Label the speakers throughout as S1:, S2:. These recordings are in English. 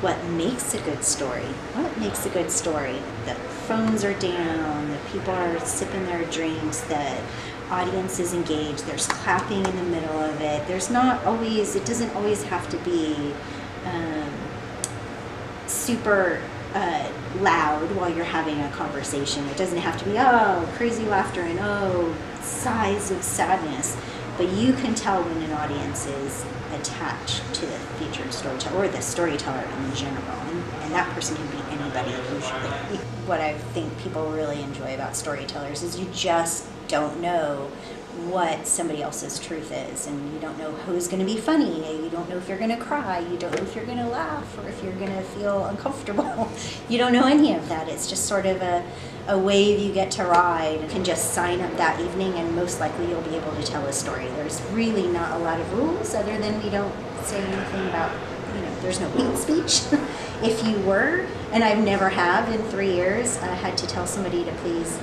S1: what makes a good story. What makes a good story? The phones are down, the people are sipping their drinks, the audience is engaged, there's clapping in the middle of it. There's not always, it doesn't always have to be super loud while you're having a conversation. It doesn't have to be, oh, crazy laughter and oh, sighs of sadness. But you can tell when an audience is attached to the featured storyteller or the storyteller in general, and that person can be anybody usually. What I think people really enjoy about storytellers is you just don't know what somebody else's truth is, and you don't know who's going to be funny, you don't know if you're going to cry, you don't know if you're going to laugh or if you're going to feel uncomfortable. You don't know any of that. It's just sort of a wave you get to ride. You can just sign up that evening and most likely you'll be able to tell a story. There's really not a lot of rules other than we don't say anything about, there's no hate speech. If you were, and I've never have in 3 years, I had to tell somebody to please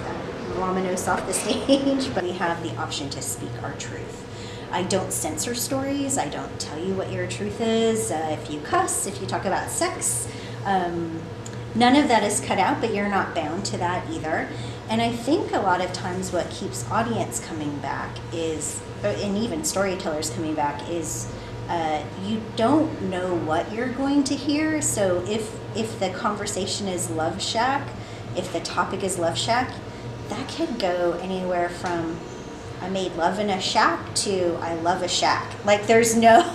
S1: vominos off the stage, but we have the option to speak our truth. I don't censor stories. I don't tell you what your truth is. If you cuss, if you talk about sex, none of that is cut out, but you're not bound to that either. And I think a lot of times what keeps audience coming back is, and even storytellers coming back, is you don't know what you're going to hear. So if the conversation is Love Shack, if the topic is Love Shack, that could go anywhere from I made love in a shack to I love a shack. Like there's no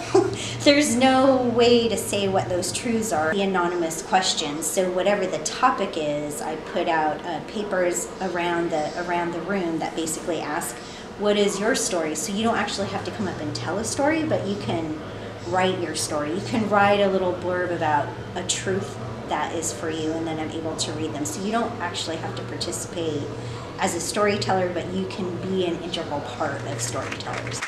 S1: way to say what those truths are. The anonymous questions. So whatever the topic is, I put out papers around the room that basically ask, what is your story? So you don't actually have to come up and tell a story, but you can write your story. You can write a little blurb about a truth that is for you, and then I'm able to read them. So you don't actually have to participate as a storyteller, but you can be an integral part of Storytellers.